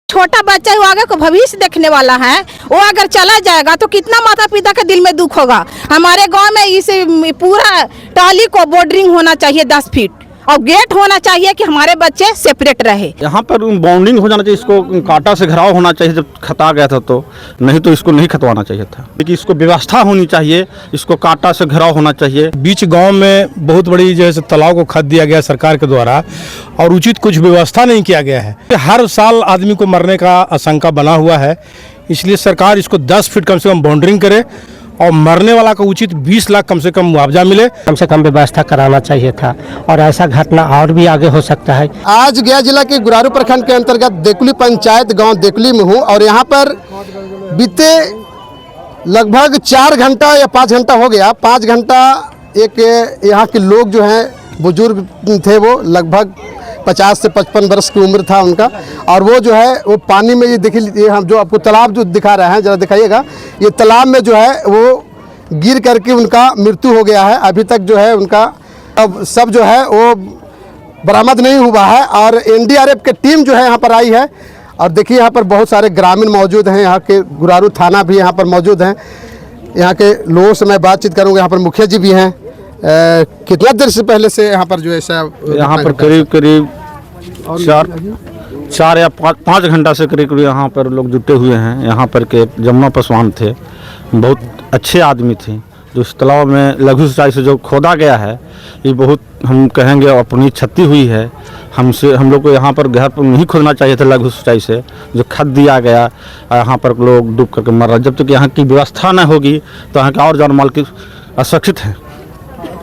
छोटा बच्चा वो आगे को भविष्य देखने वाला है, वो अगर चला जाएगा तो कितना माता पिता के दिल में दुख होगा। हमारे गांव में इस पूरा टाली को बॉर्डरिंग होना चाहिए 10 फीट और गेट होना चाहिए कि हमारे बच्चे सेपरेट रहे। यहाँ पर बाउंडिंग हो जाना चाहिए, इसको कांटा से घेराव होना चाहिए जब खता गया था तो, नहीं तो इसको नहीं खतवाना चाहिए था। लेकिन इसको व्यवस्था होनी चाहिए, इसको कांटा से घेराव होना चाहिए। बीच गांव में बहुत बड़ी जो है तालाब को खत दिया गया सरकार के द्वारा और उचित कुछ व्यवस्था नहीं किया गया है। हर साल आदमी को मरने का आशंका बना हुआ है, इसलिए सरकार इसको 10 फीट कम से कम बाउंड्रिंग करे और मरने वाला का उचित 20 लाख कम से कम मुआवजा मिले। कम से कम व्यवस्था कराना चाहिए था और ऐसा घटना और भी आगे हो सकता है। आज गया जिला के गुरारू प्रखंड के अंतर्गत देकुली पंचायत गांव देकुली में हूं और यहां पर बीते लगभग 4 घंटा या 5 घंटा हो गया। 5 घंटा एक यहां के लोग जो हैं बुजुर्ग थे, वो लगभग 50 से 55 वर्ष की उम्र था उनका, और वो जो है वो पानी में ये देखिए, ये हम जो आपको तालाब जो दिखा रहे हैं, जरा दिखाइएगा, ये तालाब में जो है वो गिर करके उनका मृत्यु हो गया है। अभी तक जो है उनका अब सब जो है वो बरामद नहीं हुआ है और एनडीआरएफ की टीम जो है यहाँ पर आई है। और देखिए यहाँ पर बहुत सारे ग्रामीण मौजूद हैं, यहाँ के गुरारू थाना भी यहाँ पर मौजूद हैं। यहाँ के लोगों से मैं बातचीत करूँगा। यहाँ पर मुखिया जी भी हैं। कितना देर से पहले से यहाँ पर जो है यहाँ पर करीब 4 या 5 घंटा से करीब यहाँ पर लोग जुटे हुए हैं। यहाँ पर के जमुना पासवान थे, बहुत अच्छे आदमी थे। जो इस तालाब में लघु सिंचाई से जो खोदा गया है, ये बहुत हम कहेंगे अपनी क्षति हुई है। हम लोग को यहाँ पर गहर पर नहीं खोदना चाहिए था। लघु सिंचाई से जो खत दिया गया, यहाँ पर लोग डूब करके मर रहे। जब तक यहाँ की व्यवस्था न होगी तो यहाँ के और जान माल की असुरक्षित है।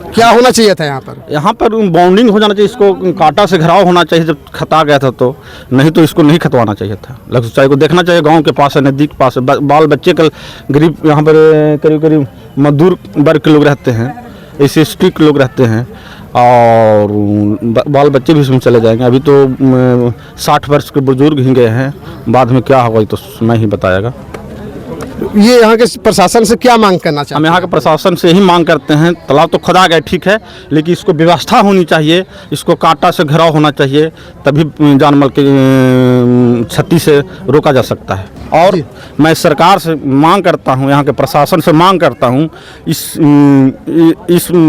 क्या होना चाहिए था यहाँ पर? यहाँ पर बाउंडिंग हो जाना चाहिए, इसको कांटा से घेराव होना चाहिए जब खता गया था तो, नहीं तो इसको नहीं खतवाना चाहिए था। लघु सिंचाई को देखना चाहिए, गांव के पास है, नज़दीक पास है। बाल बच्चे का गरीब यहाँ पर करीब मजदूर वर्ग के लोग रहते हैं, SC/ST के लोग रहते हैं और बाल बच्चे भी इसमें चले जाएंगे। अभी तो 60 वर्ष के बुजुर्ग ही गए हैं, बाद में क्या होगा तो समय ही बताएगा। ये यहाँ के प्रशासन से क्या मांग करना चाहिए? हम यहाँ के प्रशासन से ही मांग करते हैं, तालाब तो खुदा गया ठीक है, लेकिन इसको व्यवस्था होनी चाहिए, इसको कांटा से घेराव होना चाहिए, तभी जानमाल की क्षति से रोका जा सकता है। और मैं सरकार से मांग करता हूँ, यहाँ के प्रशासन से मांग करता हूँ, इस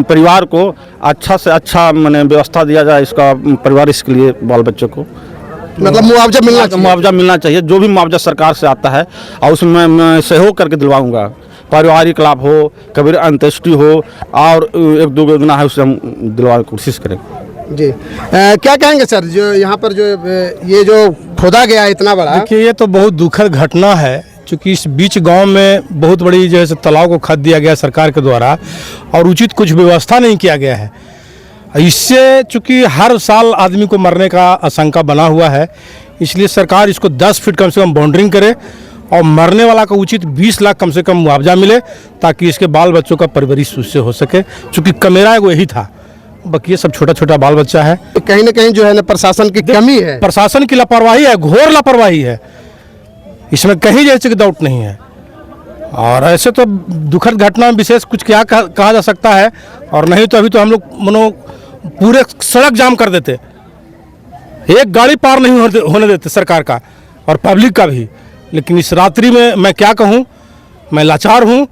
परिवार को अच्छा से अच्छा माने व्यवस्था दिया जाए। इसका परिवार, इसके लिए बाल बच्चों को मतलब मुआवजा मिलना चाहिए। जो भी मुआवजा सरकार से आता है और उसमें मैं सहयोग करके दिलवाऊंगा। पारिवारिक लाभ हो, कभी अंत्येष्टि हो और 1-2 योजना है, उससे हम दिलवाने की कोशिश करेंगे। जी क्या कहेंगे सर, जो यहाँ पर जो ये जो खोदा गया है इतना बड़ा? देखिए, ये तो बहुत दुखद घटना है, क्योंकि इस बीच गांव में बहुत बड़ी जो है तालाब को खत दिया गया सरकार के द्वारा और उचित कुछ व्यवस्था नहीं किया गया है। इससे चूँकि हर साल आदमी को मरने का आशंका बना हुआ है, इसलिए सरकार इसको 10 फीट कम से कम बाउंड्रिंग करे और मरने वाला का उचित 20 लाख कम से कम मुआवजा मिले, ताकि इसके बाल बच्चों का परवरिश उससे हो सके। चूँकि कमेरा वो यही था, बाकी ये सब छोटा बाल बच्चा है। कहीं ना कहीं जो है ना प्रशासन की कमी है, प्रशासन की लापरवाही है, घोर लापरवाही है, इसमें कहीं जैसे कि डाउट नहीं है। और ऐसे तो दुखद घटना में विशेष कुछ क्या कहा जा सकता है, और नहीं तो अभी तो हम लोग पूरे सड़क जाम कर देते, एक गाड़ी पार नहीं होने देते सरकार का और पब्लिक का भी। लेकिन इस रात्रि में मैं क्या कहूँ, मैं लाचार हूँ।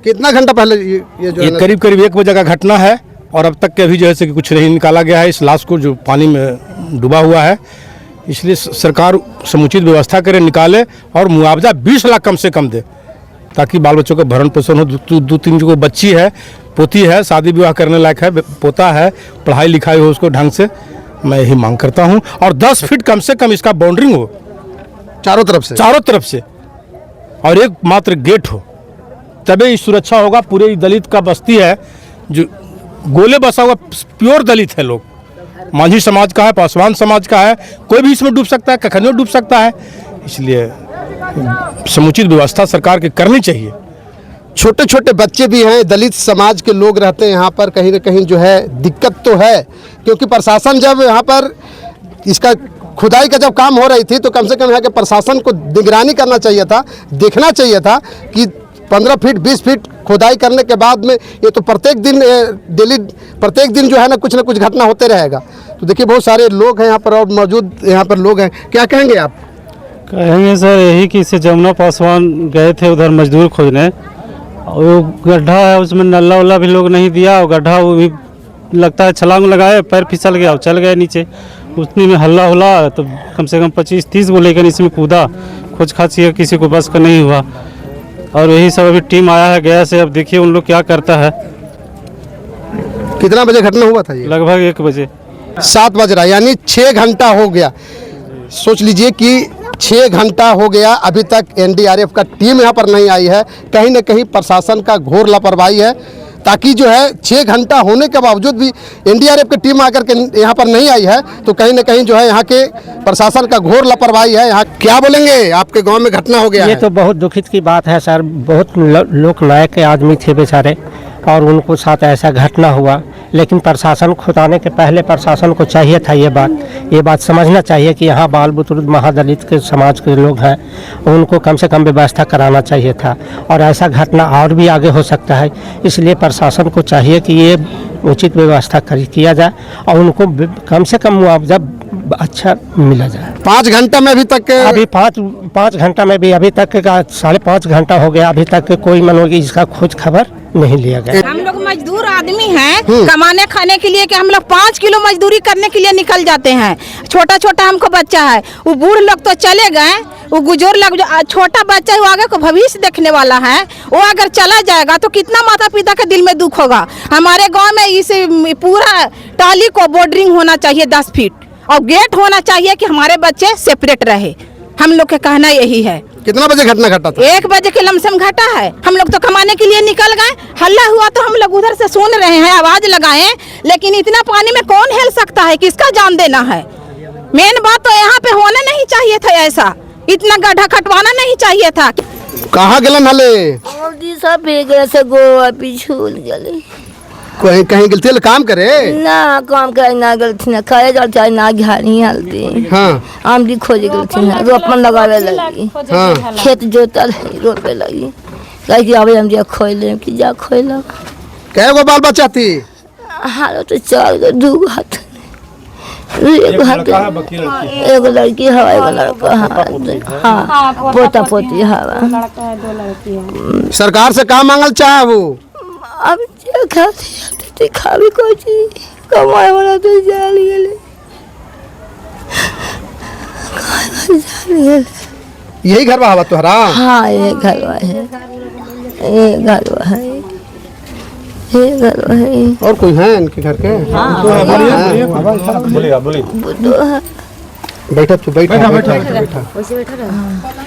कितना घंटा पहले ये जो करीब 1 बजे का घटना है और अब तक के अभी जैसे कि कुछ नहीं निकाला गया है इस लाश को, जो पानी में डूबा हुआ है। इसलिए सरकार समुचित व्यवस्था करे, निकाले और मुआवजा 20 लाख कम से कम दे, ताकि बाल बच्चों का भरण पोषण हो। 2-3 जो बच्ची है, पोती है, शादी विवाह करने लायक है, पोता है, पढ़ाई लिखाई हो उसको ढंग से, मैं यही मांग करता हूं। और 10 फीट कम से कम इसका बाउंड्रिंग हो चारों तरफ से और एक मात्र गेट हो, तभी सुरक्षा होगा। पूरे दलित का बस्ती है, जो गोले बसा हुआ प्योर दलित है लोग, मांझी समाज का है, पासवान समाज का है, कोई भी इसमें डूब सकता है, कखनियों डूब सकता है। इसलिए समुचित व्यवस्था सरकार की करनी चाहिए। छोटे छोटे बच्चे भी हैं, दलित समाज के लोग रहते हैं यहाँ पर। कहीं ना कहीं जो है दिक्कत तो है, क्योंकि प्रशासन जब यहाँ पर इसका खुदाई का जब काम हो रही थी तो कम से कम यहाँ के प्रशासन को निगरानी करना चाहिए था, देखना चाहिए था कि 15 फीट 20 फीट खुदाई करने के बाद में ये तो प्रत्येक दिन जो है ना कुछ घटना होते रहेगा। तो देखिए बहुत सारे लोग हैं यहाँ पर और मौजूद यहाँ पर लोग हैं। क्या कहेंगे आप? कहेंगे सर यही कि इससे जमुना पासवान गए थे उधर मजदूर खोजने, और वो गड्ढा है उसमें नल्ला उल्ला भी लोग नहीं दिया, और गड्ढा वो भी लगता है छलांग लगाए पैर फिसल गया और चल गए नीचे। उतनी में हल्ला हुला तो कम से कम 25-30 को लेकर इसमें कूदा, खोज खाज किया, किसी को बस का नहीं हुआ। और यही सब अभी टीम आया है गया से, अब देखिए उन लोग क्या करता है। कितना बजे घटना हुआ था ये? लगभग 1 बजे। 7 बज रहा, यानी 6 घंटा हो गया। सोच लीजिए कि 6 घंटा हो गया, अभी तक एनडीआरएफ का टीम यहाँ पर नहीं आई है। कहीं ना कहीं प्रशासन का घोर लापरवाही है, ताकि जो है 6 घंटा होने के बावजूद भी एनडीआरएफ की टीम आकर के यहाँ पर नहीं आई है, तो कहीं ना कहीं जो है यहाँ के प्रशासन का घोर लापरवाही है। यहाँ क्या बोलेंगे, आपके गांव में घटना हो गया ये है। तो बहुत दुखित की बात है सर। बहुत लोक नायक के आदमी थे बेचारे, और उनको साथ ऐसा घटना हुआ। लेकिन प्रशासन खुद आने के पहले प्रशासन को चाहिए था ये बात समझना चाहिए कि यहाँ बाल बुजुर्ग महादलित के समाज के लोग हैं, उनको कम से कम व्यवस्था कराना चाहिए था। और ऐसा घटना और भी आगे हो सकता है, इसलिए प्रशासन को चाहिए कि ये उचित व्यवस्था किया जाए और उनको कम से कम मुआवजा अच्छा मिला जाए। 5 घंटा में अभी तक अभी पाँच घंटा में भी अभी तक का 5.5 घंटा हो गया, अभी तक कोई मनोगी इसका खोज खबर नहीं लिया गया। हम लोग मजदूर आदमी हैं, कमाने खाने के लिए कि हम लोग 5 किलो मजदूरी करने के लिए निकल जाते हैं। छोटा छोटा हमको बच्चा है, वो बूढ़ लोग तो चले गए, वो गुजर लोग जो छोटा बच्चा है वो आगे को भविष्य देखने वाला है, वो अगर चला जाएगा तो कितना माता पिता के दिल में दुख होगा। हमारे गाँव में इस पूरा टाली को बॉर्डरिंग होना चाहिए 10 फीट, और गेट होना चाहिए कि हमारे बच्चे सेपरेट रहे। हम लोग का कहना यही है। कितना बजे घटना घटा था? 1 बजे के लमसम घटा है। हम लोग तो कमाने के लिए निकल गए, हल्ला हुआ तो हम लोग उधर से सुन रहे हैं, आवाज लगाए, लेकिन इतना पानी में कौन हिल सकता है, किसका जान देना है। मेन बात तो यहाँ पे होना नहीं चाहिए था, ऐसा इतना गड्ढा खटवाना नहीं चाहिए था। कहाँ गलन हले? सब से गोवा पिछुल गले, कहीं कहीं गलती काम करे ना काम करे ना गलती ना खाए जल चाहे ना घानी हल्दी। हाँ, आमदी खोजे गलती ना रोपन लगावे लगी। हाँ, खेत जोतल रोपे लगी, कह कि अबे हम जा खोले कि जा खोला। कै गो बाल बच्चा थी? हालो तो 4 गो 2 गो हाथ, एगो लड़की हवा, एगो लड़का। हाँ, पोता पोती हवा। सरकार से काम मांगल चाहे वो? अब खावी कोई चीज कमाए वाला तो जाल गेले। यही घर हवा तुहरा? हाँ, ये घरवा है, ये घरवा है, ये घरवा है। और कोई है इनके घर के? बैठा तू, बैठा।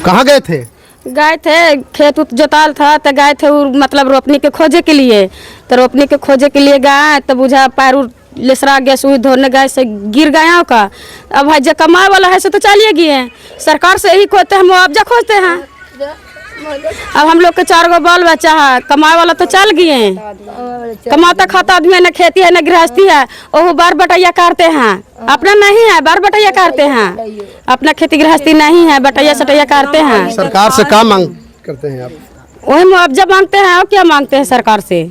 कहाँ गए थे? गए थे खेत उत जोताल था तो गए थे मतलब रोपनी के खोजे के लिए, तो रोपनी के खोजे के लिए गए तो बुझा पैर लेसरा गया, सुई धोने गए से गिर गया का। अब भाई जो कमाए वाला है से तो चलिए गए, सरकार से यही खोजते हैं, मुआवजा खोजते हैं। अब हम लोग के 4 गो बाल बच्चा है, कमाए वाला तो चल गए, कमाता खाता आदमी है, न खेती है न गृहस्थी है, वो बार बटैया करते हैं। अपना नहीं है, बार बटैया करते हैं, अपना खेती गृहस्थी नहीं है, बटैया सटैया करते हैं। सरकार से काम मांग करते हैं आप? वही मुआवजा मांगते हैं और क्या मांगते हैं सरकार से।